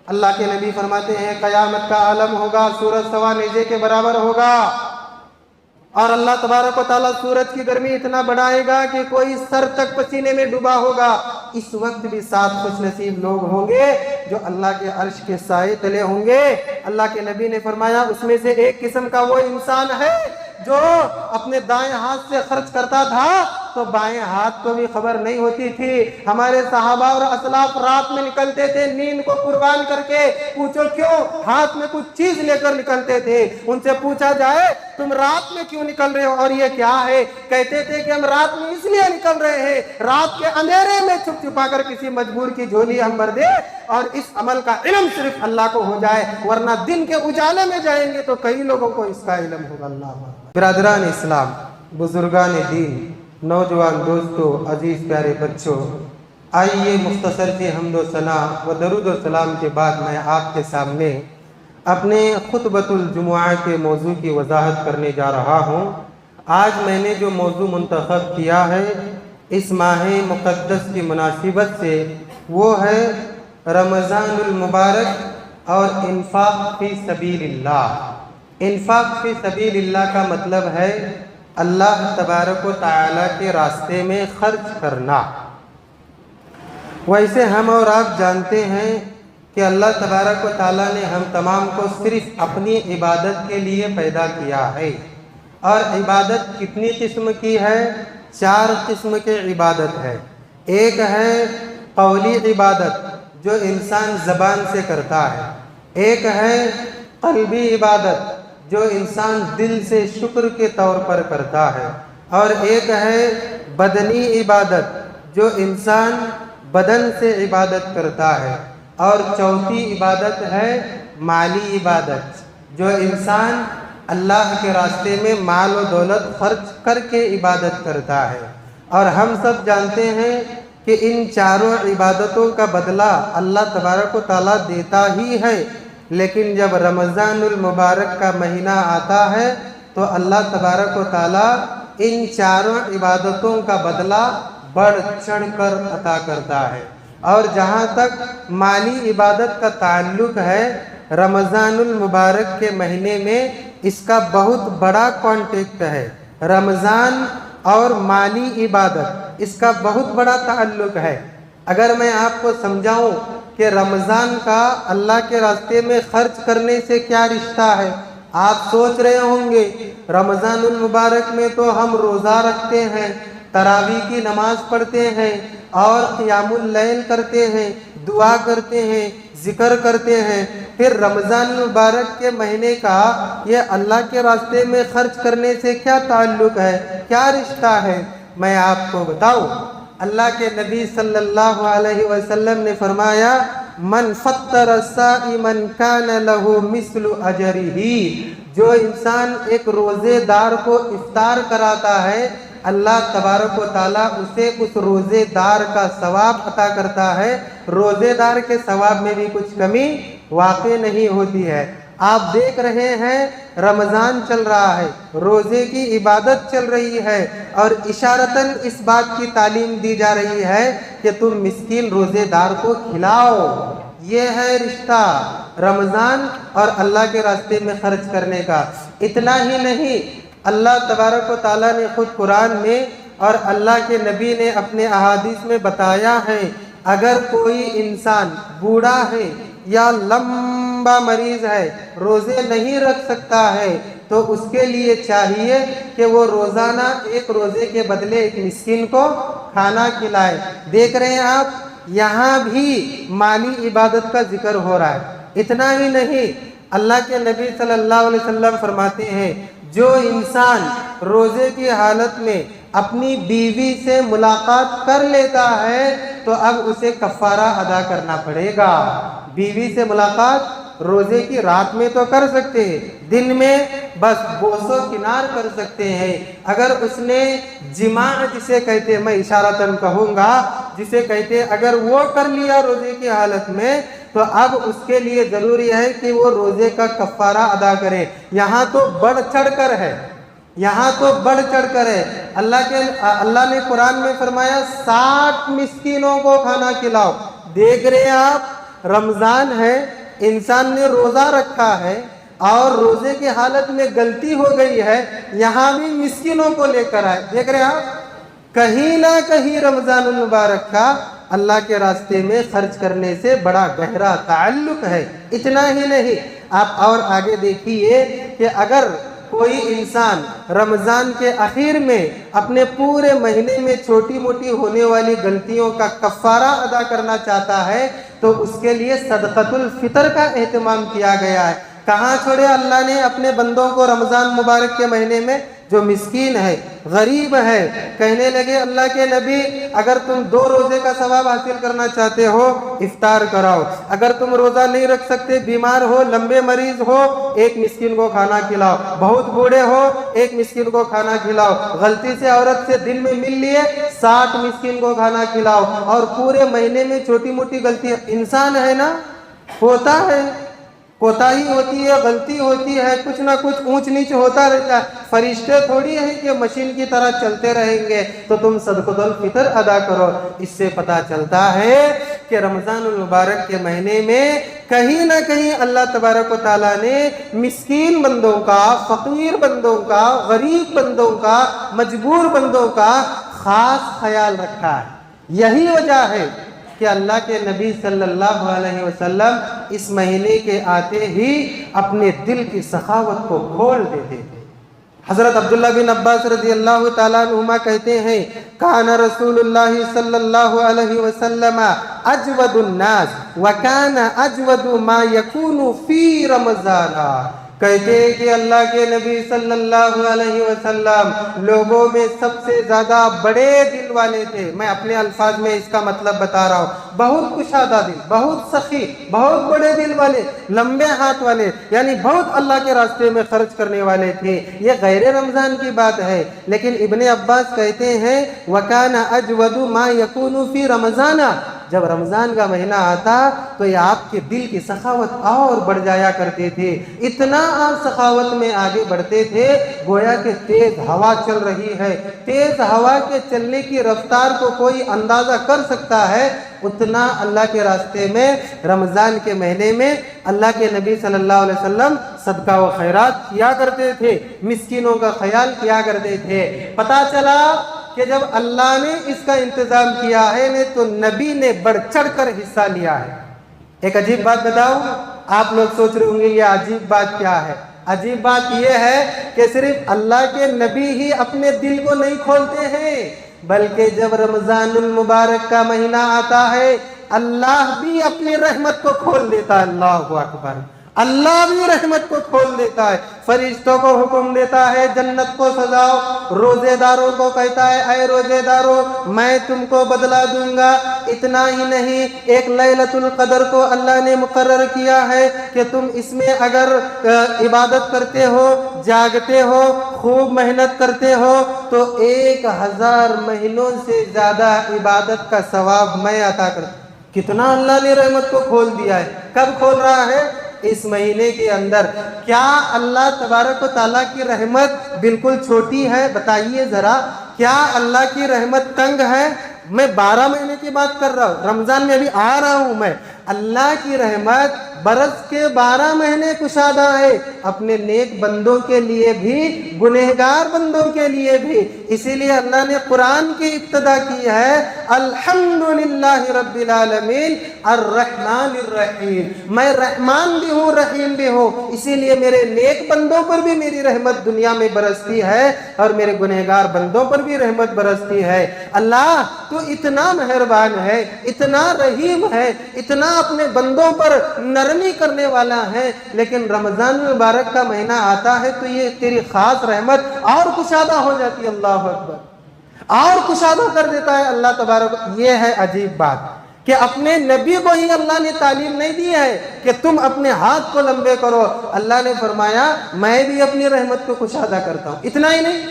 اللہ کے نبی فرماتے ہیں قیامت کا عالم ہوگا، سورج سوا نیزے کے برابر ہوگا، اور اللہ تبارک و تعالیٰ سورج کی گرمی اتنا بڑھائے گا کہ کوئی سر تک پسینے میں ڈوبا ہوگا۔ اس وقت بھی 7 خوش نصیب لوگ ہوں گے جو اللہ کے عرش کے سائے تلے ہوں گے۔ اللہ کے نبی نے فرمایا اس میں سے ایک قسم کا وہ انسان ہے جو اپنے دائیں ہاتھ سے خرچ کرتا تھا تو بائیں ہاتھ کو بھی خبر نہیں ہوتی تھی۔ ہمارے صحابہ اور اسلاف رات میں نکلتے تھے نیند کو قربان کر کے، پوچھو کیوں؟ ہاتھ میں کچھ چیز لے کر نکلتے تھے۔ ان سے پوچھا جائے تم رات میں کیوں نکل رہے ہو اور یہ کیا ہے؟ کہتے تھے کہ ہم رات میں اس لیے نکل رہے ہیں رات کے اندھیرے میں چھپ چھپا کر کسی مجبور کی جھولی ہم بھر دے اور اس عمل کا علم صرف اللہ کو ہو جائے، ورنہ دن کے اجالے میں جائیں گے تو کئی لوگوں کو اس کا علم ہوگا۔ اللہ برادران اسلام، بزرگان دین، نوجوان دوستو، عزیز پیارے بچوں، آئیے مختصر سی حمد و ثنا و درود و سلام کے بعد میں آپ کے سامنے اپنے خطبۃ الجمعہ کے موضوع کی وضاحت کرنے جا رہا ہوں۔ آج میں نے جو موضوع منتخب کیا ہے اس ماہ مقدس کی مناسبت سے وہ ہے رمضان المبارک اور انفاق فی سبیل اللہ۔ انفاق فی سبیل اللہ کا مطلب ہے اللہ تبارک و تعالیٰ کے راستے میں خرچ کرنا۔ ویسے ہم اور آپ جانتے ہیں کہ اللہ تبارک و تعالیٰ نے ہم تمام کو صرف اپنی عبادت کے لیے پیدا کیا ہے، اور عبادت کتنی قسم کی ہے؟ 4 قسم کی عبادت ہے۔ ایک ہے قولی عبادت جو انسان زبان سے کرتا ہے، ایک ہے قلبی عبادت جو انسان دل سے شکر کے طور پر کرتا ہے، اور ایک ہے بدنی عبادت جو انسان بدن سے عبادت کرتا ہے، اور چوتھی عبادت ہے مالی عبادت جو انسان اللہ کے راستے میں مال و دولت خرچ کر کے عبادت کرتا ہے۔ اور ہم سب جانتے ہیں کہ ان چاروں عبادتوں کا بدلہ اللہ تبارک و تعالیٰ دیتا ہی ہے، لیکن جب رمضان المبارک کا مہینہ آتا ہے تو اللہ تبارک و تعالیٰ ان چاروں عبادتوں کا بدلہ بڑھ چڑھ کر عطا کرتا ہے۔ اور جہاں تک مالی عبادت کا تعلق ہے، رمضان المبارک کے مہینے میں اس کا بہت بڑا کانٹیکٹ ہے۔ رمضان اور مالی عبادت اس کا بہت بڑا تعلق ہے۔ اگر میں آپ کو سمجھاؤں کہ رمضان کا اللہ کے راستے میں خرچ کرنے سے کیا رشتہ ہے، آپ سوچ رہے ہوں گے رمضان المبارک میں تو ہم روزہ رکھتے ہیں، تراویح کی نماز پڑھتے ہیں اور قیام اللیل کرتے ہیں، دعا کرتے ہیں، ذکر کرتے ہیں، پھر رمضان المبارک کے مہینے کا یہ اللہ کے راستے میں خرچ کرنے سے کیا تعلق ہے، کیا رشتہ ہے؟ میں آپ کو بتاؤں۔ اللہ کے نبی صلی اللہ علیہ وسلم نے فرمایا من فطر صائما کان لہ مثل اجرہ، جو انسان ایک روزے دار کو افطار کراتا ہے اللہ تبارک و تعالیٰ اسے اس روزے دار کا ثواب عطا کرتا ہے۔ روزے دار کے ثواب میں بھی کچھ کمی واقع نہیں ہوتی ہے۔ آپ دیکھ رہے ہیں رمضان چل رہا ہے، روزے کی عبادت چل رہی ہے، اور اشارتاً اس بات کی تعلیم دی جا رہی ہے کہ تم مسکین روزے دار کو کھلاؤ۔ یہ ہے رشتہ رمضان اور اللہ کے راستے میں خرچ کرنے کا۔ اتنا ہی نہیں، اللہ تبارک و تعالیٰ نے خود قرآن میں اور اللہ کے نبی نے اپنے احادیث میں بتایا ہے اگر کوئی انسان بوڑھا ہے یا لمبا مریض ہے، روزے نہیں رکھ سکتا ہے، تو اس کے لیے چاہیے کہ وہ روزانہ ایک روزے کے بدلے ایک مسکین کو کھانا کھلائے۔ دیکھ رہے ہیں آپ یہاں بھی مالی عبادت کا ذکر ہو رہا ہے۔ اتنا ہی نہیں، اللہ کے نبی صلی اللہ علیہ وسلم فرماتے ہیں جو انسان روزے کی حالت میں اپنی بیوی سے ملاقات کر لیتا ہے تو اب اسے کفارہ ادا کرنا پڑے گا۔ بیوی سے ملاقات روزے کی رات میں تو کر سکتے ہیں، دن میں بس بوس و کنار کر سکتے ہیں۔ اگر اس نے جماع جسے کہتے ہیں، میں اشارتاً کہوں گا جسے کہتے ہیں، اگر وہ کر لیا روزے کی حالت میں تو اب اس کے لیے ضروری ہے کہ وہ روزے کا کفارہ ادا کرے۔ یہاں تو بڑھ چڑھ کر ہے، یہاں تو بڑھ چڑھ کر ہے۔ اللہ نے قرآن میں فرمایا 60 مسکینوں کو کھانا کھلاؤ۔ دیکھ رہے ہیں آپ رمضان ہے، انسان نے روزہ رکھا ہے اور روزے کی حالت میں غلطی ہو گئی ہے، یہاں بھی مسکینوں کو لے کر آئے. دیکھ رہے ہیں آپ، کہیں نہ کہیں رمضان المبارک کا اللہ کے راستے میں خرچ کرنے سے بڑا گہرا تعلق ہے. اتنا ہی نہیں، آپ اور آگے دیکھیے کہ اگر کوئی انسان رمضان کے آخر میں اپنے پورے مہینے میں چھوٹی موٹی ہونے والی غلطیوں کا کفارہ ادا کرنا چاہتا ہے تو اس کے لیے صدقۃ الفطر کا اہتمام کیا گیا ہے. کہاں چھوڑے اللہ نے اپنے بندوں کو رمضان مبارک کے مہینے میں؟ جو مسکین ہے، غریب ہے. کہنے لگے اللہ کے نبی، اگر تم 2 روزے کا ثواب حاصل کرنا چاہتے ہو افطار کراؤ. اگر تم روزہ نہیں رکھ سکتے، بیمار ہو، لمبے مریض ہو، ایک مسکین کو کھانا کھلاؤ. بہت بوڑھے ہو، ایک مسکین کو کھانا کھلاؤ. غلطی سے عورت سے دن میں مل لیے، 60 مسکین کو کھانا کھلاؤ. اور پورے مہینے میں چھوٹی موٹی غلطیاں، انسان ہے نا، ہوتا ہے، کوتاہی ہوتی ہے، غلطی ہوتی ہے، کچھ نہ کچھ اونچ نیچ ہوتا رہتا ہے. فرشتے تھوڑی ہیں کہ مشین کی طرح چلتے رہیں گے. تو تم صدقۃ الفطر ادا کرو. اس سے پتہ چلتا ہے کہ رمضان المبارک کے مہینے میں کہیں نہ کہیں اللہ تبارک و تعالیٰ نے مسکین بندوں کا، فقیر بندوں کا، غریب بندوں کا، مجبور بندوں کا خاص خیال رکھا ہے. یہی وجہ ہے کہ اللہ کے نبی صلی اللہ علیہ وسلم اس مہینے کے آتے ہی اپنے دل کی سخاوت کو کھول دیتے تھے. حضرت عبداللہ بن عباس رضی اللہ تعالیٰ عنہما کہتے ہیں، کان رسول اللہ صلی اللہ علیہ وسلم اجود الناس وکان اجود ما یکون فی رمضان. کہتے ہیں کہ اللہ کے نبی صلی اللہ علیہ وسلم لوگوں میں سب سے زیادہ بڑے دل والے تھے. میں اپنے الفاظ میں اس کا مطلب بتا رہا ہوں. بہت کشادہ دل، بہت سخی، بہت بڑے دل والے، لمبے ہاتھ والے، یعنی بہت اللہ کے راستے میں خرچ کرنے والے تھے. یہ غیر رمضان کی بات ہے. لیکن ابن عباس کہتے ہیں وَكَانَ أَجْوَدُ مَا يَكُونُ فِي رَمَضَانَ. جب رمضان کا مہینہ آتا تو یہ آپ کے دل کی سخاوت اور بڑھ جایا کرتے تھے. اتنا آپ سخاوت میں آگے بڑھتے تھے گویا کہ تیز ہوا چل رہی ہے. تیز ہوا کے چلنے کی رفتار کو کوئی اندازہ کر سکتا ہے. اتنا اللہ کے راستے میں رمضان کے مہینے میں اللہ کے نبی صلی اللہ علیہ وسلم صدقہ و خیرات کیا کرتے تھے، مسکینوں کا خیال کیا کرتے تھے. پتہ چلا کہ جب اللہ نے اس کا انتظام کیا ہے تو نبی نے بڑھ چڑھ کر حصہ لیا ہے. ایک عجیب بات بتاؤں، آپ لوگ سوچ رہے ہوں گے یہ عجیب بات کیا ہے. عجیب بات یہ ہے کہ صرف اللہ کے نبی ہی اپنے دل کو نہیں کھولتے ہیں، بلکہ جب رمضان المبارک کا مہینہ آتا ہے اللہ بھی اپنی رحمت کو کھول دیتا ہے. اللہ اکبر. اللہ بھی رحمت کو کھول دیتا ہے. فرشتوں کو حکم دیتا ہے جنت کو سجاؤ. روزے داروں کو کہتا ہے اے روزے داروں میں تم کو بدلہ دوں گا. اتنا ہی نہیں، ایک لیلۃ القدر کو اللہ نے مقرر کیا ہے کہ تم اس میں اگر عبادت کرتے ہو، جاگتے ہو، خوب محنت کرتے ہو تو 1000 مہینوں سے زیادہ عبادت کا ثواب میں عطا کرتا. کتنا اللہ نے رحمت کو کھول دیا ہے. کب کھول رہا ہے؟ اس مہینے کے اندر. کیا اللہ تبارک و تعالیٰ کی رحمت بالکل چھوٹی ہے؟ بتائیے ذرا. کیا اللہ کی رحمت تنگ ہے؟ میں 12 مہینے کی بات کر رہا ہوں، رمضان میں ابھی آ رہا ہوں میں. اللہ کی رحمت برس کے 12 مہینے کشادہ ہے، اپنے نیک بندوں کے لیے بھی، گنہگار بندوں کے لیے بھی. اسی لیے اللہ نے قرآن کی ابتدا کی ہے الحمدللہ رب العالمین الرحمن الرحیم. میں رحمان بھی ہوں، رحیم بھی ہوں. اسی لیے میرے نیک بندوں پر بھی میری رحمت دنیا میں برستی ہے اور میرے گنہگار بندوں پر بھی رحمت برستی ہے. اللہ تو اتنا مہربان ہے، اتنا رحیم ہے، اتنا اپنے بندوں پر نرمی کرنے والا ہے. لیکن رمضان المبارک کا مہینہ آتا ہے تو یہ تیری خاص رحمت اور کشادہ ہو جاتی ہے. اللہ اکبر. اور کشادہ کر دیتا ہے اللہ تبارک. یہ ہے عجیب بات کہ اپنے نبی کو ہی اللہ نے تعلیم نہیں دی ہے کہ تم اپنے ہاتھ کو لمبے کرو. اللہ نے فرمایا میں بھی اپنی رحمت کو کشادہ کرتا ہوں. اتنا ہی نہیں،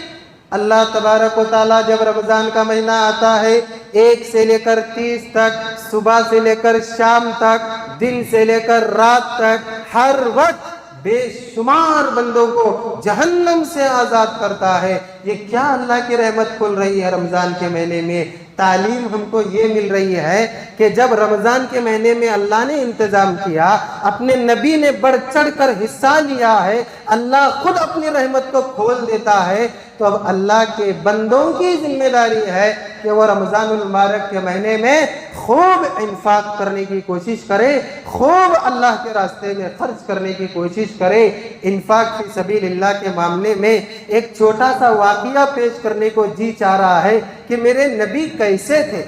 اللہ تبارک و تعالیٰ جب رمضان کا مہینہ آتا ہے 1 سے لے کر 30 تک، صبح سے لے کر شام تک، دن سے لے کر رات تک، ہر وقت بے شمار بندوں کو جہنم سے آزاد کرتا ہے. یہ کیا اللہ کی رحمت کھل رہی ہے رمضان کے مہینے میں. تعلیم ہم کو یہ مل رہی ہے کہ جب رمضان کے مہینے میں اللہ نے انتظام کیا، اپنے نبی نے بڑھ چڑھ کر حصہ لیا ہے، اللہ خود اپنی رحمت کو کھول دیتا ہے، تو اب اللہ کے بندوں کی ذمہ داری ہے کہ وہ رمضان المبارک کے مہینے میں خوب انفاق کرنے کی کوشش کرے، خوب اللہ کے راستے میں خرچ کرنے کی کوشش کرے۔ انفاق فی سبیل اللہ کے معاملے میں ایک چھوٹا سا واقعہ پیش کرنے کو جی چاہ رہا ہے کہ میرے نبی کیسے تھے،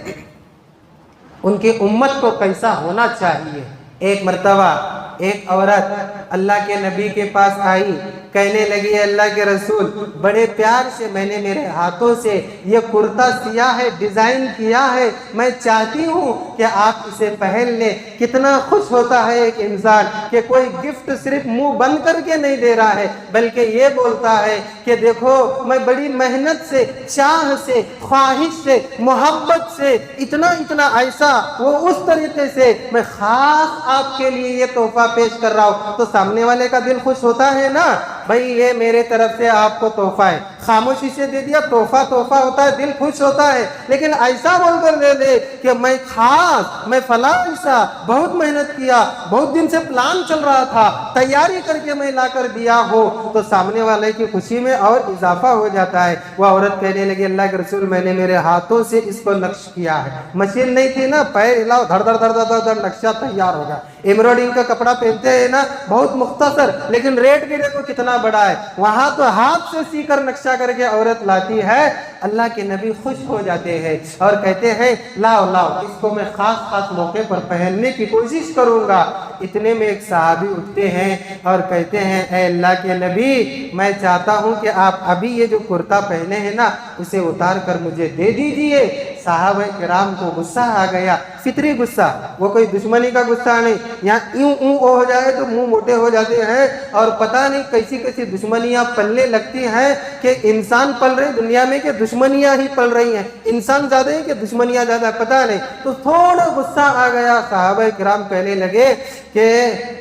ان کی امت کو کیسا ہونا چاہیے۔ ایک مرتبہ ایک عورت اللہ کے نبی کے پاس آئی، کہنے لگی اللہ کے رسول بڑے پیار سے میں نے میرے ہاتھوں سے یہ کرتا سیا ہے، ڈیزائن کیا ہے، میں چاہتی ہوں کہ آپ اسے پہن لیں۔ کتنا خوش ہوتا ہے ایک انسان کہ کوئی گفٹ صرف منہ بند کر کے نہیں دے رہا ہے، بلکہ یہ بولتا ہے کہ دیکھو میں بڑی محنت سے، چاہ سے، خواہش سے، محبت سے، اتنا ایسا وہ اس طریقے سے میں خاص آپ کے لیے یہ تحفہ پیش کر رہا ہوں، تو سامنے والے کا دل خوش ہوتا ہے نا، بھائی یہ میرے طرف سے آپ کو تحفہ ہے۔ خاموشی سے دے دیا تحفہ ہوتا ہے، دل خوش ہوتا ہے، لیکن ایسا بول کر دے دے کہ میں خاص، میں فلاں ایسا بہت محنت کیا، بہت دن سے پلان چل رہا تھا، تیاری کر کے میں لا کر دیا ہو، تو سامنے والے کی خوشی میں اور اضافہ ہو جاتا ہے۔ وہ عورت کہنے لگی اللہ کے رسول میں نے میرے ہاتھوں سے اس کو نقش کیا ہے، مشین نہیں تھی نا، پیر ہلاؤ دھڑ دھڑ دھڑ دھڑ دھڑ نقشہ تیار ہوگا۔ ایمبرائڈنگ کا کپڑا پہنتے ہیں نا، بہت مختصر، لیکن ریٹ بھی دیکھو کتنا بڑا ہے، وہاں تو ہاتھ سے سی کر نقشہ کر کے عورت لاتی ہے۔ اللہ کے نبی خوش ہو جاتے ہیں اور کہتے ہیں لاؤ اس کو میں خاص موقع پر پہننے کی کوشش کروں گا۔ اتنے میں ایک صحابی اٹھتے ہیں اور کہتے ہیں اے اللہ کے نبی میں چاہتا ہوں کہ آپ ابھی یہ جو کرتا پہنے ہیں نا اسے اتار کر مجھے دے دیجئے۔ صحابہ کرام کو غصہ آ گیا، فطری غصہ، وہ کوئی دشمنی کا غصہ نہیں، یہاں یوں ہو جائے تو منہ موٹے ہو جاتے ہیں، اور پتہ نہیں کیسی دشمنیاں پلنے لگتی ہیں کہ انسان پل رہے دنیا میں کہ دشمنیاں ہی پل رہی ہیں، انسان زیادہ ہے کہ دشمنیاں زیادہ، پتہ نہیں، تو تھوڑا غصہ آ گیا۔ صحابہ کرام کہنے لگے کہ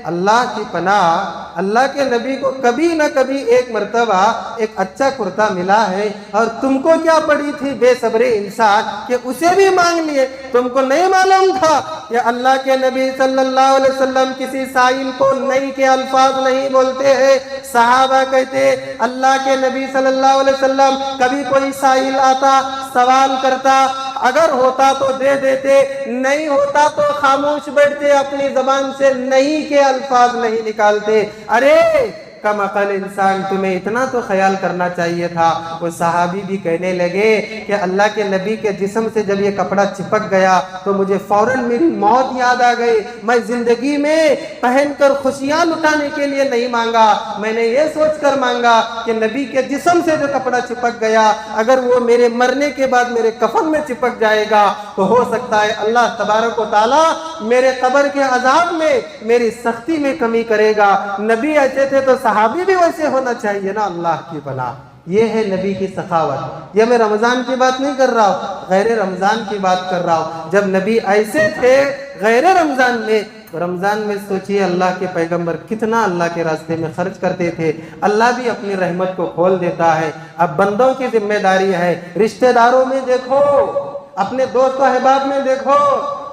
اللہ کی پناہ، اللہ کے نبی کو کبھی نہ کبھی ایک مرتبہ ایک اچھا کرتا ملا ہے، اور تم کو کیا پڑی تھی بے صبر انسان کہ اسے بھی مانگ لیے، تم کو نہیں معلوم تھا کہ اللہ کے نبی صلی اللہ علیہ وسلم کسی سائل کو نہیں کے الفاظ نہیں بولتے ہیں۔ صحابہ کہتے اللہ کے نبی صلی اللہ علیہ وسلم کبھی کوئی سائل آتا سوال کرتا، اگر ہوتا تو دے دیتے، نہیں ہوتا تو خاموش بیٹھتے، اپنی زبان سے نہیں کے الفاظ نہیں نکالتے۔ ارے کم عقل انسان، تمہیں اتنا تو خیال کرنا چاہیے تھا۔ وہ صحابی بھی کہنے لگے کہ اللہ کے نبی کے جسم سے جب یہ کپڑا چپک گیا تو مجھے فوراً میری موت یاد آ گئی، میں زندگی میں پہن کر خوشیاں لٹانے کے لیے نہیں مانگا، میں نے یہ سوچ کر مانگا کہ نبی کے جسم سے جو کپڑا چپک گیا اگر وہ میرے مرنے کے بعد میرے کفن میں چپک جائے گا تو ہو سکتا ہے اللہ تبارک و تعالی میرے قبر کے عذاب میں میری سختی میں کمی کرے گا۔ نبی ایسے تھے تو صحابی بھی ویسے ہونا چاہیے نا، اللہ کی بنا۔ یہ ہے نبی کی سخاوت۔ یہ میں رمضان کی بات نہیں کر رہا ہوں، غیر رمضان کی بات کر رہا ہوں۔ جب نبی ایسے تھے غیر رمضان میں سوچئے اللہ کے پیغمبر کتنا اللہ کے راستے میں خرچ کرتے تھے۔ اللہ بھی اپنی رحمت کو کھول دیتا ہے۔ اب بندوں کی ذمہ داری ہے، رشتہ داروں میں دیکھو، اپنے دوست و احباب میں دیکھو،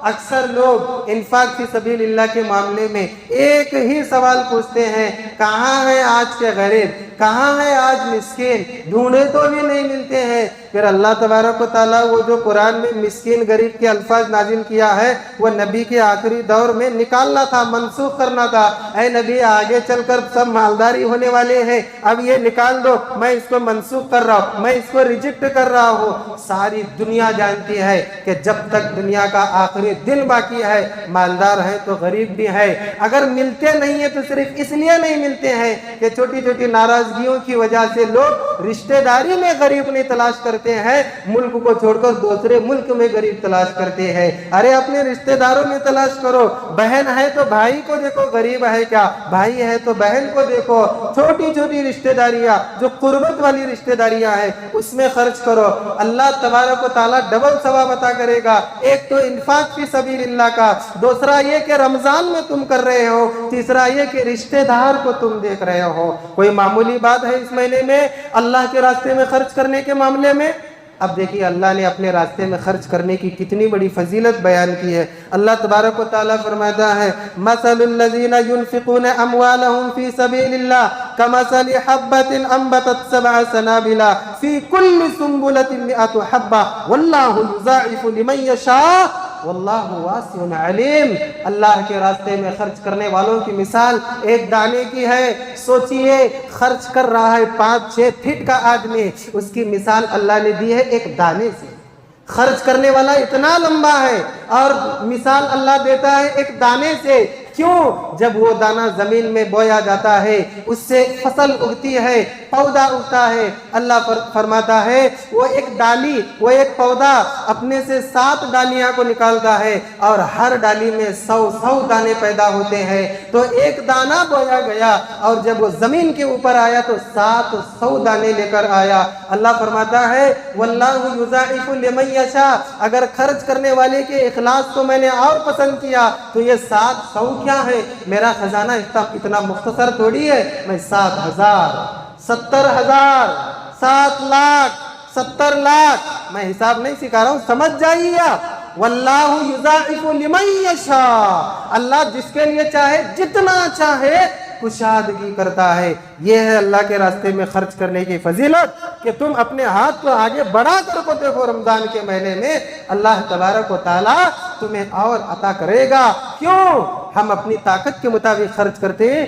اکثر لوگ انفاق فی سبیل اللہ کے معاملے میں ایک ہی سوال پوچھتے ہیں، کہاں ہے آج کے غریب، کہاں ہے آج مسکین، ڈھونڈے تو بھی نہیں ملتے ہیں۔ پھر اللہ تبارک و تعالیٰ وہ جو قرآن میں مسکین غریب کے الفاظ نازل کیا ہے وہ نبی کے آخری دور میں نکالنا تھا، منسوخ کرنا تھا۔ اے نبی آگے چل کر سب مالداری ہونے والے ہیں، اب یہ نکال دو، میں اس کو منسوخ کر رہا ہوں، میں اس کو ریجیکٹ کر رہا ہوں۔ ساری دنیا جانتی ہے کہ جب تک دنیا کا آخری دن باقی ہے مالدار ہیں تو غریب بھی ہے۔ اگر ملتے نہیں ہیں تو صرف اس لیے نہیں ملتے ہیں کہ چھوٹی چھوٹی ناراضگیوں کی وجہ سے لوگ رشتہ داری میں غریب نہیں تلاش کرتے ہیں، ملک کو چھوڑ کر دوسرے ملک میں غریب تلاش کرتے ہیں۔ ارے اپنے رشتہ داروں میں تلاش کرو، بہن ہے تو بھائی کو دیکھو غریب ہے کیا، بھائی ہے تو بہن کو دیکھو، چھوٹی چھوٹی رشتہ داریاں جو قربت والی رشتہ داریاں ہیں اس میں خرچ کرو، اللہ تبارک و تعالیٰ ڈبل ثواب عطا کرے گا۔ ایک تو انفاق فی سبیل اللہ کا، دوسرا یہ کہ رمضان میں تم کر رہے ہو، تیسرا یہ کہ رشتہ دار کو تم دیکھ رہے ہو۔ کوئی معمولی بات ہے اس مہینے میں اللہ کے راستے میں خرچ کرنے کے معاملے میں؟ اب دیکھیے اللہ نے اپنے راستے میں خرچ کرنے کی کتنی بڑی فضیلت بیان کی ہے۔ اللہ تبارک و تعالیٰ فرماتا ہے مثل الذین ينفقون اموالهم فی سبیل اللہ کمثل حبۃ انبتت سبع سنابل فی کل سنبلۃ مئۃ حبۃ واللہ یضاعف لمن یشاء واللہ واسع علیم۔ اللہ کے راستے میں خرچ کرنے والوں کی مثال ایک دانے کی ہے۔ سوچئے خرچ کر رہا ہے 5-6 فٹ کا آدمی، اس کی مثال اللہ نے دی ہے ایک دانے سے۔ خرچ کرنے والا اتنا لمبا ہے اور مثال اللہ دیتا ہے ایک دانے سے۔ کیوں؟ جب وہ دانہ زمین میں بویا جاتا ہے اس سے فصل اگتی ہے، پودا اگتا ہے۔ اللہ فرماتا ہے وہ ایک ڈالی، وہ ایک پودا اپنے سے 7 ڈالیاں کو نکالتا ہے اور ہر ڈالی میں 100 دانے پیدا ہوتے ہیں۔ تو ایک دانہ بویا گیا اور جب وہ زمین کے اوپر آیا تو 700 دانے لے کر آیا۔ اللہ فرماتا ہے واللہ یضاعف لمن یشاء، اگر خرچ کرنے والے کے اخلاص کو میں نے اور پسند کیا تو یہ 700 کیا ہے؟ میرا خزانہ اتنا مختصر تھوڑی ہے، میں 7,000 70,000 7 لاکھ 70 لاکھ، میں حساب نہیں سکھا رہا ہوں، سمجھ جائیے آپ۔ واللہ یضاعف لمن یشاء، اللہ جس کے لیے چاہے جتنا چاہے کشادگی کرتا ہے۔ یہ ہے اللہ کے راستے میں خرچ کرنے کی فضیلت کہ تم اپنے ہاتھ کو آگے بڑھا کر کو دیکھو، رمضان کے مہینے میں اللہ تبارک و تعالی تمہیں اور عطا کرے گا۔ کیوں؟ ہم اپنی طاقت کے مطابق خرچ کرتے ہیں،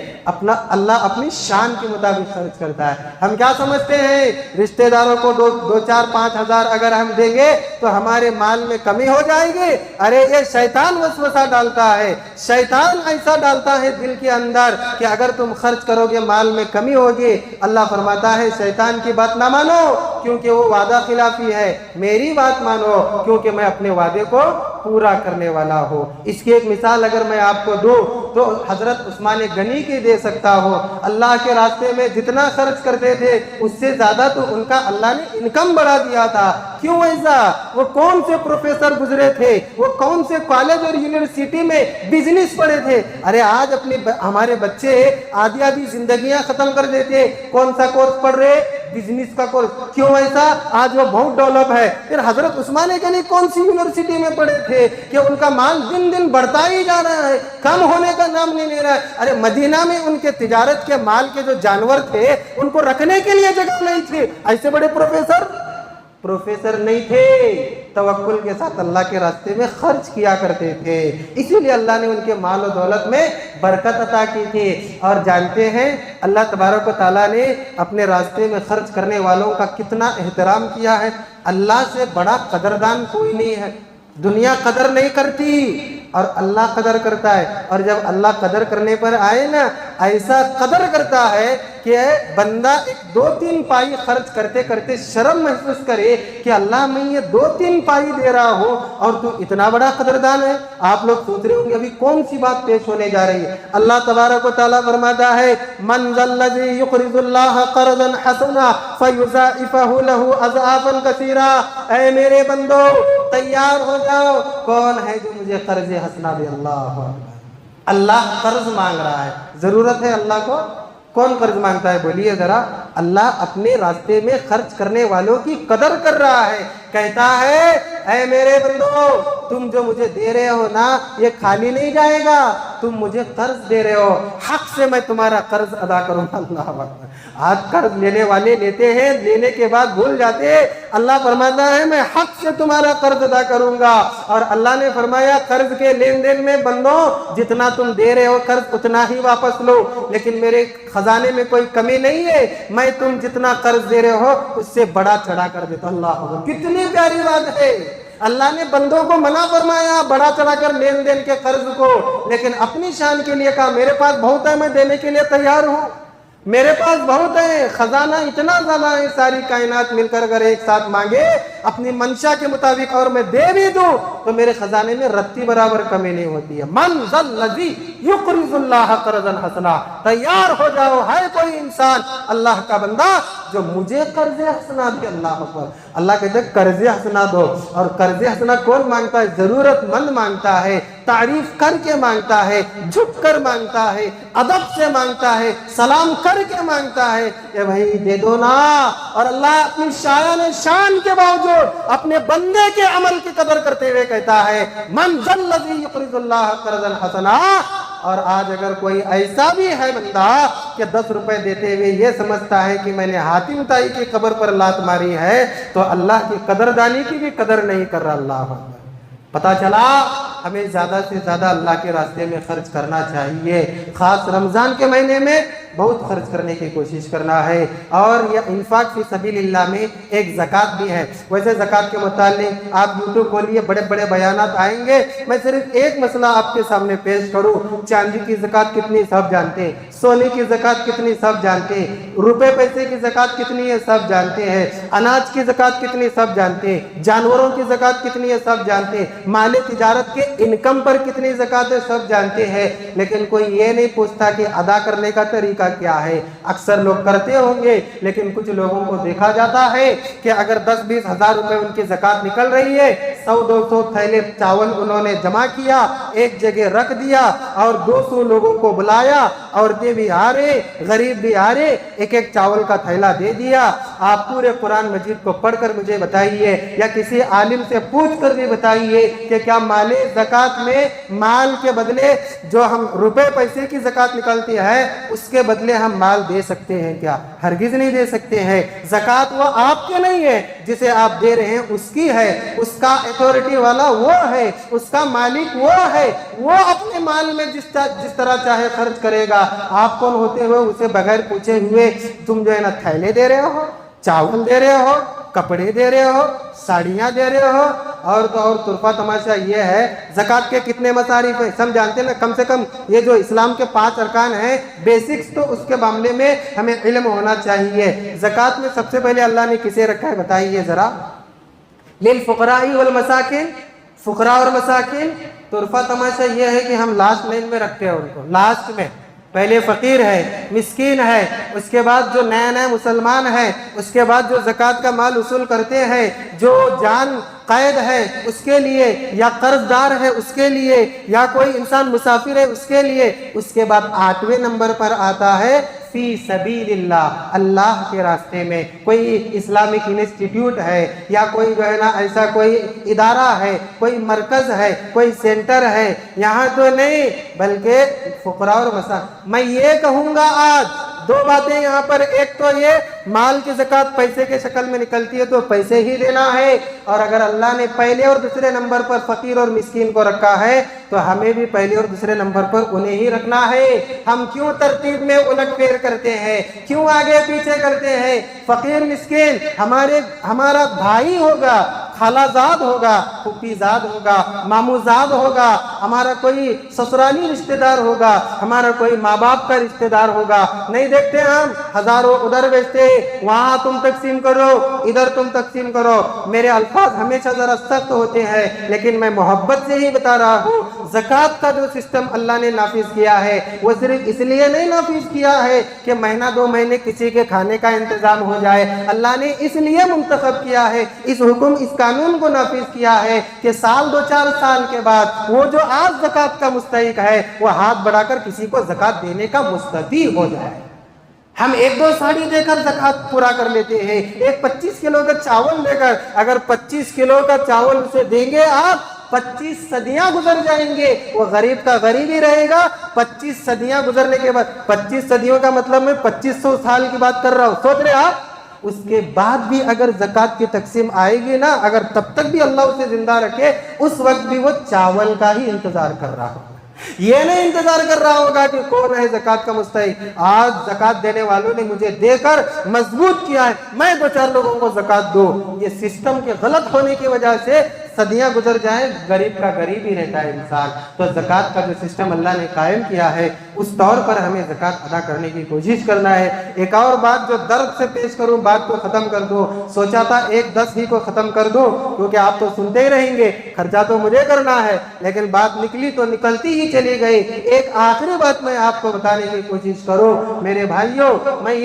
اللہ اپنی شان کے مطابق خرچ کرتا ہے۔ ہم کیا سمجھتے ہیں رشتہ داروں کو 2-4-5 ہزار اگر ہم دیں گے تو ہمارے مال میں کمی ہو جائے گی؟ ارے یہ شیطان وسوسہ ڈالتا ہے، شیطان ایسا ڈالتا ہے دل کے اندر کہ اگر تم خرچ کرو گے مال میں کمی ہوگی۔ اللہ فرماتا ہے شیطان کی بات نہ مانو کیونکہ وہ وعدہ خلافی ہے، میری بات مانو کیونکہ میں اپنے وعدے کو پورا کرنے والا ہوں۔ اس کی ایک مثال اگر میں آپ کو دوں تو حضرت عثمان غنی کی دے سکتا ہوں۔ اللہ کے راستے میں جتنا خرچ کرتے تھے اس سے زیادہ تو ان کا اللہ نے انکم بڑھا دیا تھا۔ کیوں ایسا؟ وہ کون سے پروفیسر گزرے تھے، وہ کون سے کالج اور یونیورسٹی میں بزنس پڑھے تھے۔ ارے آج ہمارے بچے آدھی زندگیاں ختم کر دیتے، کون سا کورس پڑھ رہے؟ بزنس کا کورس۔ کیوں ایسا؟ آج وہ بہت ڈیولپ ہے۔ پھر حضرت عثمان غنی کون سی یونیورسٹی میں پڑھے تھے کہ ان کا مال دن دن بڑھتا ہی جا رہا ہے، کم ہونے کا نام نہیں لے رہا ہے۔ ارے مدینہ میں ان کے تجارت کے مال کے جو جانور تھے ان کو رکھنے کے لیے جگہ نہیں تھی۔ ایسے بڑے پروفیسر نہیں تھے، توکل کے ساتھ اللہ کے راستے میں خرچ کیا کرتے تھے، اسی لیے اللہ نے ان کے مال و دولت میں برکت عطا کی تھی۔ اور جانتے ہیں اللہ تبارک و تعالیٰ نے اپنے راستے میں خرچ کرنے والوں کا کتنا احترام کیا ہے۔ اللہ سے بڑا قدردان کوئی نہیں ہے۔ دنیا قدر نہیں کرتی اور اللہ قدر کرتا ہے، اور جب اللہ قدر کرنے پر آئے نا ایسا قدر کرتا ہے کہ بندہ 1-2-3 پائی خرچ کرتے کرتے شرم محسوس کرے کہ اللہ میں یہ 2-3 پائی دے رہا ہوں اور تو اتنا بڑا قدردان ہے۔ آپ لوگ سوچ رہے ہوں گے ابھی کون سی بات پیش ہونے جا رہی ہے۔ اللہ تبارک و تعالیٰ فرماتا ہے من ذا الذی یقرض اللہ قرضا حسنا فیضاعفہ لہ اضعافا کثیرا۔ اے میرے بندو تیار ہو جاؤ، کون ہے جو مجھے قرض حسنا دے؟ اللہ قرض مانگ رہا ہے۔ ضرورت ہے اللہ کو؟ کون قرض مانگتا ہے بولیے ذرا؟ اللہ اپنے راستے میں خرچ کرنے والوں کی قدر کر رہا ہے، کہتا ہے اے میرے بندو تم جو مجھے دے رہے ہو نا یہ خالی نہیں جائے گا، تم مجھے قرض دے رہے ہو، حق سے میں تمہارا قرض ادا کروں گا۔ اللہ اکبر۔ آج قرض لینے والے لیتے ہیں، لینے کے بعد بھول جاتے ہیں۔ اللہ فرماتا ہے میں حق سے تمہارا قرض ادا کروں گا۔ اور اللہ نے فرمایا قرض کے لین دین میں بندو جتنا تم دے رہے ہو قرض اتنا ہی واپس لو، لیکن میرے خزانے میں کوئی کمی نہیں ہے، میں تم جتنا قرض دے رہے ہو اس سے بڑا چڑھا کر دیتا۔ اللہ اکبر، کتنی پیاری بات ہے۔ اللہ نے بندوں کو منع فرمایا بڑا چڑھا کر لین دین کے قرض کو، لیکن اپنی شان کے لیے کہا میرے پاس بہت ہے، میں دینے کے لیے تیار ہوں، میرے پاس بہت ہے، خزانہ اتنا زیادہ ہے، ساری کائنات مل کر اگر ایک ساتھ مانگے اپنی منشا کے مطابق اور میں دے بھی دوں تو میرے خزانے میں رتی برابر کمی نہیں ہوتی ہے۔ من ذا الذی یقرض اللہ قرضا حسنا، تیار ہو جاؤ، ہے کوئی انسان اللہ کا بندہ جو مجھے قرض حسنا دے. اللہ اکبر. اللہ کہتے ہیں قرض حسنا دو. اور قرض حسنا کون مانگتا ہے؟ ضرورت مند مانگتا ہے, تعریف کر کے مانگتا ہے, جھک کر مانگتا ہے, ادب سے مانگتا ہے, سلام کر کے مانگتا ہے کہ بھائی دے دو نا. اور اللہ اپنی شان کے باوجود اپنے بندے کے عمل کی قدر کرتے ہوئے کہتا ہے من ذا الذی یقرض اللہ قرضا حسنا. اور آج اگر کوئی ایسا بھی ہے بندہ کہ 10 روپے دیتے ہوئے یہ سمجھتا ہے کہ میں نے حاتم طائی کی قبر پر لات ماری ہے, تو اللہ کی قدردانی کی بھی قدر نہیں کر رہا. اللہ اکبر. پتہ چلا ہمیں زیادہ سے زیادہ اللہ کے راستے میں خرچ کرنا چاہیے. خاص رمضان کے مہینے میں بہت خرچ کرنے کی کوشش کرنا ہے. اور یہ انفاق فی سبیل اللہ میں ایک زکوٰۃ بھی ہے. ویسے زکوٰۃ کے متعلق آپ یوٹیوب کھولیے, بڑے بڑے بیانات آئیں گے. میں صرف ایک مسئلہ آپ کے سامنے پیش کروں. چاندی کی زکوٰۃ کتنی سب جانتے ہیں, سونے کی زکوٰۃ کتنی سب جانتے ہیں, روپے پیسے کی زکوٰۃ کتنی ہے سب جانتے ہیں, اناج کی زکوٰۃ کتنی سب جانتے ہیں, جانوروں کی زکوٰۃ کتنی ہے سب جانتے ہیں, مال تجارت کے انکم پر کتنی زکوٰۃ ہے سب جانتے ہیں. لیکن کوئی یہ نہیں پوچھتا کہ ادا کرنے کا طریقہ کیا ہے. اکثر لوگ کرتے ہوں گے, لیکن کچھ لوگوں کو دیکھا جاتا ہے کہ اگر 10-20 ہزار روپے ان کی زکوٰۃ نکل رہی ہے, 100-200 تھیلے چاول انہوں نے جمع کیا, ایک جگہ رکھ دیا, اور 200 لوگوں کو بلایا, عورتیں بھی آ رہے, غریب بھی آ رہے, ایک ایک چاول کا تھیلا دے دیا. آپ پورے قرآن مجید کو پڑھ کر مجھے بتائیے, یا کسی عالم سے پوچھ کر بھی بتائیے کہ کیا مال زکوٰۃ میں مال کے بدلے جو ہم روپے پیسے کی زکوٰۃ نکلتی ہے اس کے بدلے ہم مال دے سکتے ہیں کیا؟ ہرگز نہیں دے سکتے ہیں. زکوٰۃ وہ آپ کے نہیں ہے, جسے آپ دے رہے ہیں اس کی ہے, اس کا اتھارٹی والا وہ ہے, اس کا مالک وہ ہے, وہ اپنے مال میں جس طرح چاہے خرچ کرے گا. آپ کون ہوتے ہوئے اسے بغیر پوچھے ہوئے تم جو ہے نا تھیلے دے رہے ہو, چاول دے رہے ہو, کپڑے دے رہے ہو, ساڑیاں دے رہے ہو. اور تو اور طرفہ تماشا یہ ہے زکوٰۃ کے کتنے مصارف ہیں سب جانتے ہیں نا. کم سے کم یہ جو اسلام کے 5 ارکان ہیں, بیسکس, تو اس کے معاملے میں ہمیں علم ہونا چاہیے. زکوٰۃ میں سب سے پہلے اللہ نے کسے رکھا ہے بتائیے ذرا؟ للفقراء والمساکین, فقراء اور مساکین. طرفہ تماشا یہ ہے کہ ہم لاسٹ لائن میں رکھتے ہیں ان کو, لاسٹ میں. پہلے فقیر ہے, مسکین ہے, اس کے بعد جو نیا مسلمان ہے, اس کے بعد جو زکوٰۃ کا مال وصول کرتے ہیں, جو جان قید ہے اس کے لیے, یا قرض دار ہے اس کے لیے, یا کوئی انسان مسافر ہے اس کے لیے. اس کے بعد 8ویں نمبر پر آتا ہے فی سبیل اللہ, اللہ کے راستے میں. کوئی اسلامک انسٹیٹیوٹ ہے, یا کوئی جو ہے نا ایسا کوئی ادارہ ہے, کوئی مرکز ہے, کوئی سینٹر ہے, یہاں تو نہیں, بلکہ فقراء اور مساکین. میں یہ کہوں گا آج 2 باتیں یہاں پر. ایک تو یہ مال کی زکوٰۃ پیسے کے شکل میں نکلتی ہے تو پیسے ہی دینا ہے, اور اگر اللہ نے پہلے اور دوسرے نمبر پر فقیر اور مسکین کو رکھا ہے تو ہمیں بھی پہلے اور دوسرے نمبر پر انہیں ہی رکھنا ہے. ہم کیوں ترتیب میں الٹ پھیر کرتے ہیں, کیوں آگے پیچھے کرتے ہیں؟ فقیر مسکین ہمارا بھائی ہوگا, خالہ زاد ہوگا, پھوپھی زاد ہوگا, ماموں زاد ہوگا, ہمارا کوئی سسرالی رشتہ دار ہوگا, ہمارا کوئی ماں باپ کا رشتہ دار ہوگا. نہیں دیکھتے ہم ہزاروں ادھر بیچتے, وہاں تم تقسیم کرو, ادھر تم تقسیم کرو. میرے الفاظ ہمیشہ ذرا سخت ہوتے ہیں, لیکن میں محبت سے ہی بتا رہا ہوں. زکوٰۃ کا جو سسٹم اللہ نے نافذ کیا ہے وہ صرف اس لیے نہیں نافذ کیا ہے کہ مہینہ 2 مہینے کسی کے کھانے کا انتظام ہو جائے. اللہ نے اس لیے منتخب کیا ہے, اس حکم, اس قانون کو نافذ کیا ہے کہ سال 2-4 سال کے بعد وہ جو آج زکوٰۃ کا مستحق ہے وہ ہاتھ بڑھا کر کسی کو زکوٰۃ دینے کا مستطیع ہو جائے. ہم 1-2 ساڑی دے کر زکوٰۃ پورا کر لیتے ہیں. ایک 25 کلو کا چاول دے کر, اگر 25 کلو کا چاول اسے دیں گے آپ, 25 صدیاں گزر جائیں گے, وہ غریب کا غریب ہی رہے گا. 25 صدیاں گزرنے کے بعد, 25 صدیوں کا مطلب میں 2500 سال کی بات کر رہا ہوں, سوچ رہے آپ. اس کے بعد بھی اگر زکوٰۃ کی تقسیم آئے گی نا, اگر تب تک بھی اللہ اسے زندہ رکھے, اس وقت بھی وہ چاول کا ہی انتظار کر رہا ہوگا. یہ نہیں انتظار کر رہا ہوگا کہ کون ہے زکوٰۃ کا مستحق. آج زکوٰۃ دینے والوں نے مجھے دے کر مضبوط کیا ہے, میں 2-4 لوگوں کو زکوٰۃ دوں. یہ سسٹم کے غلط ہونے کی وجہ سے صدیاں گزر جائیں غریب کا غریب ہی رہتا ہے انسان. تو زکوٰۃ کا جو سسٹم اللہ نے قائم کیا ہے اس طور پر ہمیں زکوٰۃ ادا کرنے کی کوشش کرنا ہے. ایک اور بات جو درد سے پیش کروں, بات کو ختم کر دو, سوچا تھا 1-10 ہی کو ختم کر دو کیونکہ آپ تو سنتے ہی رہیں گے, خرچہ تو مجھے کرنا ہے, لیکن بات نکلی تو نکلتی ہی چلی گئی. ایک آخری بات میں آپ کو بتانے کی کوشش کروں میرے بھائیوں, میں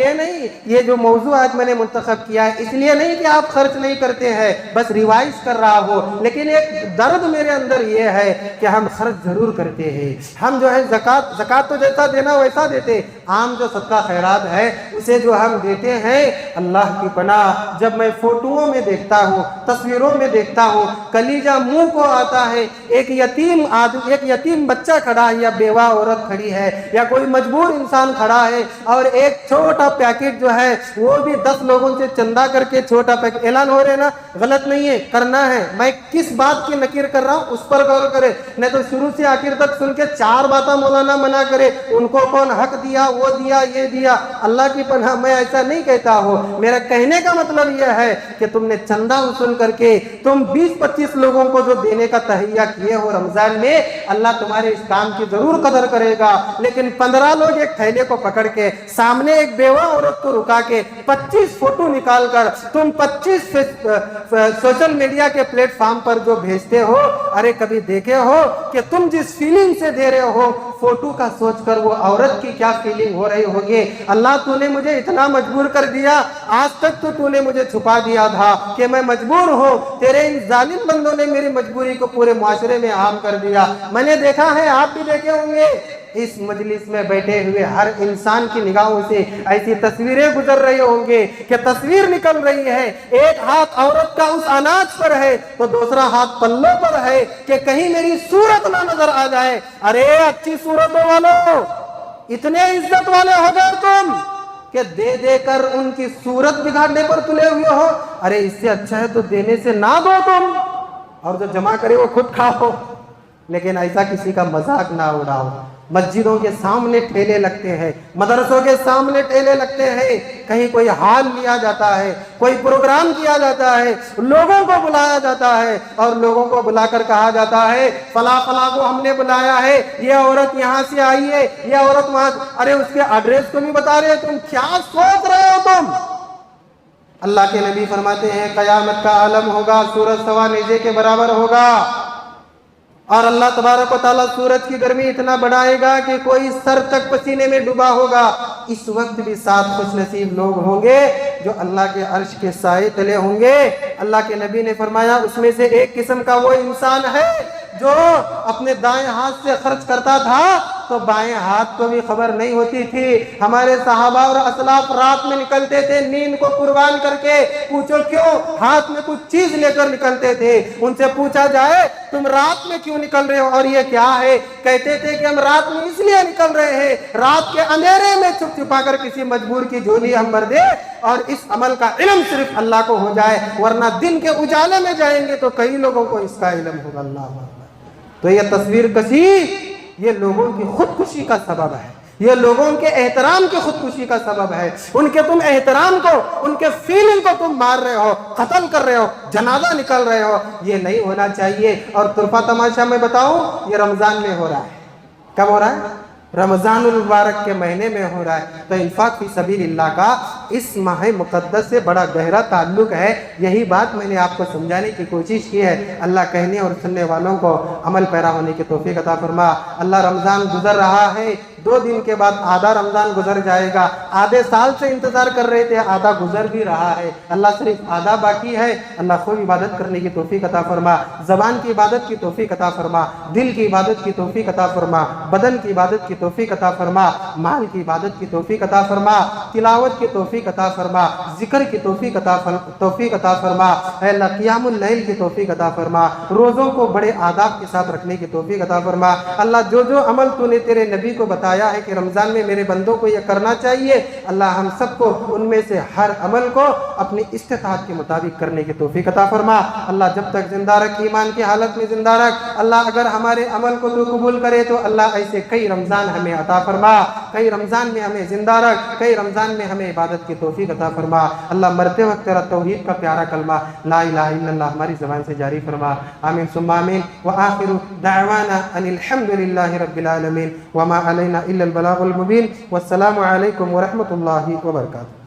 یہ جو موضوع آج میں نے منتخب کیا ہے اس لیے نہیں کہ آپ خرچ نہیں کرتے ہیں, بس ریوائز کر رہا ہو, لیکن ایک درد میرے اندر یہ ہے کہ ہم خرچ ضرور کرتے ہیں. ہم جو ہے زکوٰۃ تو جیسا دینا ویسا دیتے, عام جو صدقہ خیرات ہے اسے جو ہم دیتے ہیں, اللہ کی پناہ جب میں فوٹوؤں میں دیکھتا ہوں, تصویروں میں دیکھتا ہوں, کلیجہ منہ کو آتا ہے. ایک یتیم بچہ کھڑا ہے یا بیوہ عورت کھڑی ہے یا کوئی مجبور انسان کھڑا ہے اور ایک چھوٹا پیکٹ جو ہے وہ بھی 10 لوگوں سے چندہ کر کے چھوٹا پیکٹ, اعلان ہو رہے نا, غلط نہیں ہے, کرنا ہے. میں کس بات کی نکیر کر رہا ہوں اس پر غور کرے, نہیں تو شروع سے آخر تک سن کے 4 باتیں مولانا منع کرے, ان کو کون حق دیا, وہ دیا, یہ دیا. اللہ کی پناہ میں ایسا نہیں کہتا ہوں. میرا کہنے کا مطلب یہ ہے کہ تم نے چندہ وصول کر کے تم 20-25 لوگوں کو جو دینے کا تہیہ کیے ہو رمضان میں, اللہ تمہارے اس کام کی ضرور قدر کرے گا. لیکن 15 لوگ ایک تھیلے کو پکڑ کے سامنے ایک بیوہ عورت کو رکا کے 25 فوٹو نکال کر تم 25 سوشل میڈیا کے پلیٹ فارم پر جو بھیجتے ہو, ارے کبھی دیکھے ہو کہ تم جس فیلنگ سے دے رہے ہو فوٹو کا سوچ کر وہ عورت کی کیا فیلنگ ہو رہی ہوگی. اللہ تو نے مجھے اتنا مجبور کر دیا, آج تک تو نے مجھے چھپا دیا تھا کہ میں مجبور ہوں, تیرے ان ظالم بندوں نے میری مجبوری کو پورے معاشرے میں عام کر دیا. میں نے دیکھا ہے, آپ بھی دیکھے ہوں گے, اس مجلس میں بیٹھے ہوئے ہر انسان کی نگاہوں سے ایسی تصویریں گزر رہی ہوں گے کہ تصویر نکل رہی ہے, ایک ہاتھ عورت کا اس اناج پر ہے تو دوسرا ہاتھ پلوں پر ہے کہ کہیں میری صورت نہ نظر آ جائے. ارے اچھی صورتوں والوں, اتنے عزت والے ہو گئے تم کہ دے دے کر ان کی صورت بگاڑنے پر تلے ہوئے ہو. ارے اس سے اچھا ہے تو دینے سے نہ دو تم, اور جو جمع کرے وہ خود کھاؤ. لیکن ایسا کسی کا مذاق نہ اڑاؤ. مسجدوں کے سامنے ٹھیلے لگتے ہیں, مدرسوں کے سامنے ٹھیلے لگتے ہیں, کہیں کوئی حال لیا جاتا ہے, کوئی پروگرام کیا جاتا ہے, لوگوں کو بلایا جاتا ہے اور لوگوں کو بلا کر کہا جاتا ہے فلاں فلاں کو ہم نے بلایا ہے, یہ عورت یہاں سے آئی ہے, یہ عورت وہاں. ارے اس کے ایڈریس کو نہیں بتا رہے, تم کیا سوچ رہے ہو تم. اللہ کے نبی فرماتے ہیں قیامت کا عالم ہوگا, سورج سوا نیزے کے برابر ہوگا, اور اللہ تبارک و تعالیٰ سورج کی گرمی اتنا بڑھائے گا کہ کوئی سر تک پسینے میں ڈوبا ہوگا. اس وقت بھی 7 خوش نصیب لوگ ہوں گے جو اللہ کے عرش کے سائے تلے ہوں گے. اللہ کے نبی نے فرمایا اس میں سے ایک قسم کا وہ انسان ہے جو اپنے دائیں ہاتھ سے خرچ کرتا تھا تو بائیں ہاتھ کو بھی خبر نہیں ہوتی تھی. ہمارے صحابہ اور اسلاف رات میں نکلتے تھے نیند کو قربان کر کے, پوچھو کیوں, ہاتھ میں کچھ چیز لے کر نکلتے تھے. ان سے پوچھا جائے تم رات میں کیوں نکل رہے ہو اور یہ کیا ہے, کہتے تھے کہ ہم رات میں اس لیے نکل رہے ہیں رات کے اندھیرے میں چھپ چھپا کر کسی مجبور کی جھولی ہم بھر دے اور اس عمل کا علم صرف اللہ کو ہو جائے, ورنہ دن کے اجالے میں جائیں گے تو کئی لوگوں کو اس کا علم ہوگا. اللہ اکبر. تو یہ تصویر کشی یہ لوگوں کی خودکشی کا سبب ہے, یہ لوگوں کے احترام کی خودکشی کا سبب ہے. ان کے تم احترام کو, ان کے فیلنگ کو تم مار رہے ہو, قتل کر رہے ہو, جنازہ نکل رہے ہو. یہ نہیں ہونا چاہیے. اور طرفہ تماشا میں بتاؤں, یہ رمضان میں ہو رہا ہے. کب ہو رہا ہے؟ رمضان المبارک کے مہینے میں ہو رہا ہے. تو انفاق فی سبیل اللہ کا اس ماہ مقدس سے بڑا گہرا تعلق ہے. یہی بات میں نے آپ کو سمجھانے کی کوشش کی ہے. اللہ کہنے اور سننے والوں کو عمل پیرا ہونے کی توفیق عطا فرما. اللہ رمضان گزر رہا ہے, 2 دن کے بعد آدھا رمضان گزر جائے گا. آدھے سال سے انتظار کر رہے تھے, آدھا گزر بھی رہا ہے. اللہ صرف آدھا باقی ہے. اللہ خوب عبادت کرنے کی توفیق عطا فرما, زبان کی عبادت کی توفیق عطا فرما, دل کی عبادت کی توفیق عطا فرما, بدن کی عبادت کی توفیق عطا فرما, مال کی عبادت کی توفیق عطا فرما, تلاوت کی توفیق عطا فرما, ذکر کی توفیق عطا فرما. اے اللہ قیام اللیل کی توفیق عطا فرما, روزوں کو بڑے آداب کے ساتھ رکھنے کی توفیق عطا فرما. اللہ جو جو عمل تو نے تیرے نبی کو بتایا ہے کہ رمضان میں میرے بندوں کو یہ کرنا چاہیے, اللہ ہم سب کو ان میں سے ہر عمل کو اپنی استطاعت کے مطابق کرنے کی توفیق عطا فرما. اللہ جب تک زندہ رکھ, ایمان کی حالت میں زندہ رکھ. اللہ اگر ہمارے عمل کو تو قبول کرے تو اللہ ایسے کئی رمضان ہمیں عطا فرما کئی رمضان میں ہمیں زندہ رکھ، کئی رمضان میں ہمیں عبادت کی توفیق عطا فرما۔ اللہ مرتے وقت تیرا توحید کا پیارا کلمہ لا الہ الا اللہ ہماری زبان سے جاری فرما۔ آمین ثم آمین۔ وآخر دعوانا ان الحمد للہ رب العالمین وما علینا الا البلاغ المبین۔ والسلام علیکم ورحمۃ اللہ وبرکاتہ۔